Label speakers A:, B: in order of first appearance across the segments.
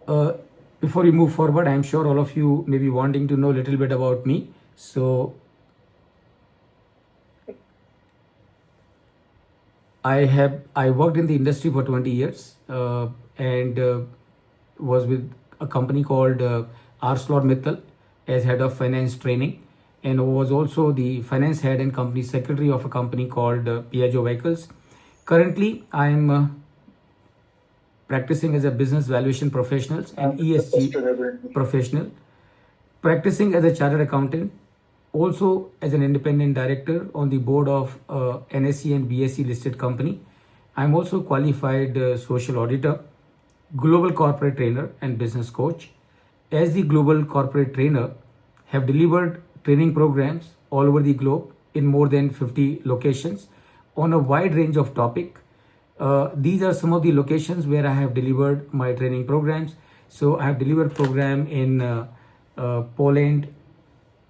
A: Uh, Before we move forward, I'm sure all of you may be wanting to know a little bit about me. So I worked in the industry for 20 years and was with a company called ArcelorMittal as head of finance training, and was also the finance head and company secretary of a company called Piaggio Vehicles. Currently, I'm practicing as a business valuation professional and ESG professional, practicing as a chartered accountant, also as an independent director on the board of NSE and BSE listed company. I'm also qualified social auditor, global corporate trainer and business coach. As the global corporate trainer, have delivered training programs all over the globe in more than 50 locations on a wide range of topic. These are some of the locations where I have delivered my training programs. So I have delivered program in Poland,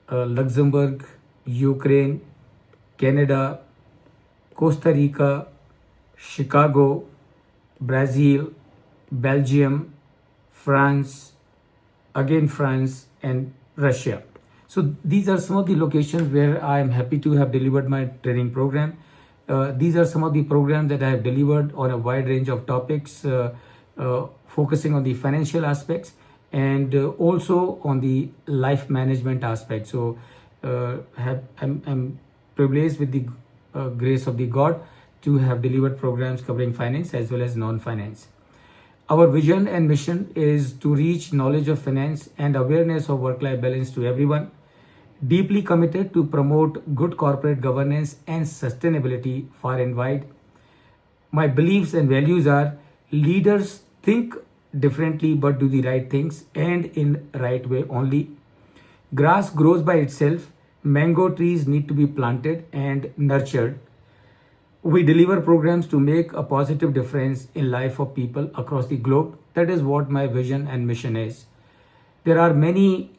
A: Luxembourg, Ukraine, Canada, Costa Rica, Chicago, Brazil, Belgium, France, again France, and Russia. So these are some of the locations where I am happy to have delivered my training program. These are some of the programs that I have delivered on a wide range of topics, focusing on the financial aspects and also on the life management aspect. So I'm privileged with the grace of the God to have delivered programs covering finance as well as non-finance. Our vision and mission is to reach knowledge of finance and awareness of work-life balance to everyone, deeply committed to promote good corporate governance and sustainability far and wide. My beliefs and values are: leaders think differently but do the right things and in right way only. Grass grows by itself. Mango trees need to be planted and nurtured. We deliver programs to make a positive difference in life of people across the globe. That is what my vision and mission is. There are many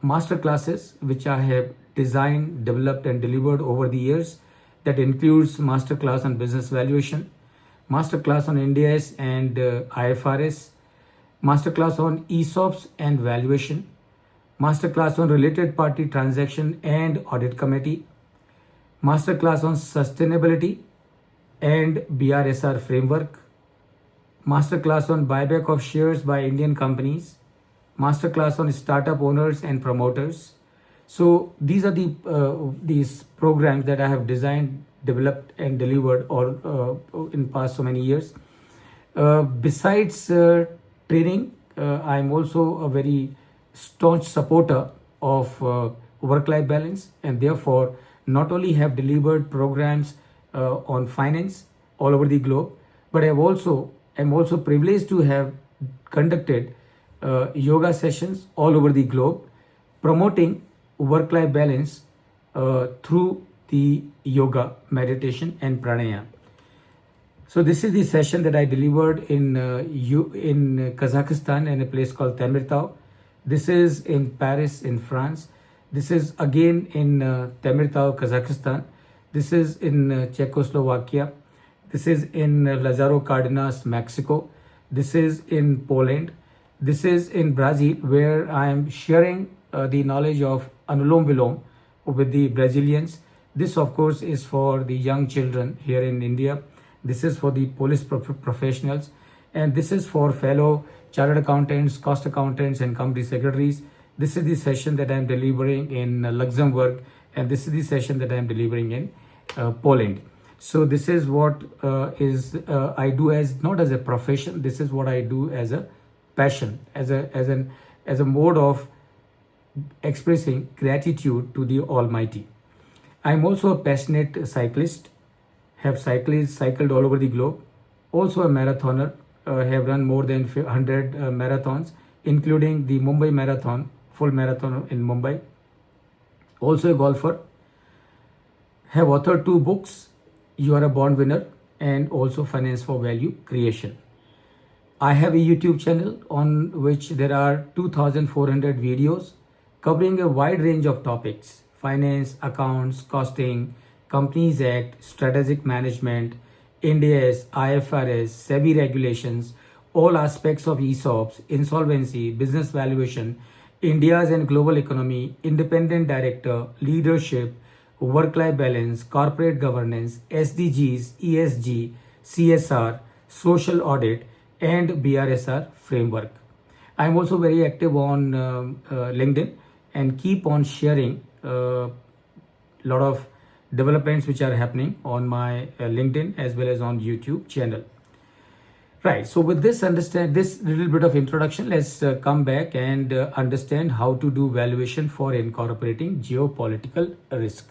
A: master classes which I have designed, developed and delivered over the years. That includes master class on business valuation, master class on NDS and IFRS, master class on ESOPs and valuation, master class on related party transaction and audit committee, master class on sustainability and BRSR framework, master class on buyback of shares by Indian companies, masterclass on startup owners and promoters. So these are these programs that I have designed, developed, and delivered all in past so many years. Besides training, I'm also a very staunch supporter of work-life balance, and therefore not only have delivered programs on finance all over the globe, but I'm also privileged to have conducted yoga sessions all over the globe, promoting work-life balance through the yoga, meditation, and pranayama. So this is the session that I delivered in Kazakhstan in a place called Temirtau. This is in Paris in France. This is again in Temirtau, Kazakhstan. This is in Czechoslovakia. This is in Lázaro Cárdenas, Mexico. This is in Poland. This is in Brazil, where I am sharing the knowledge of Anulom Vilom with the Brazilians. This, of course, is for the young children here in India. This is for the police professionals. And this is for fellow chartered accountants, cost accountants, and company secretaries. This is the session that I am delivering in Luxembourg. And this is the session that I am delivering in Poland. So this is what I do as not as a profession. This is what I do as a passion, as a mode of expressing gratitude to the Almighty. I'm also a passionate cyclist. Have cycled all over the globe. Also a marathoner. Have run more than 100 marathons, including the Mumbai Marathon, full marathon in Mumbai. Also a golfer. Have authored 2 books, You Are a Born Winner and also Finance for Value Creation. I have a YouTube channel on which there are 2,400 videos covering a wide range of topics: finance, accounts, costing, Companies Act, strategic management, Ind AS, IFRS, SEBI regulations, all aspects of ESOPs, insolvency, business valuation, India's and global economy, independent director, leadership, work-life balance, corporate governance, SDGs, ESG, CSR, social audit, and BRSR framework. I'm also very active on LinkedIn and keep on sharing a lot of developments which are happening on my LinkedIn as well as on YouTube channel. Right. So with this understand this little bit of introduction, let's come back and understand how to do valuation for incorporating geopolitical risk.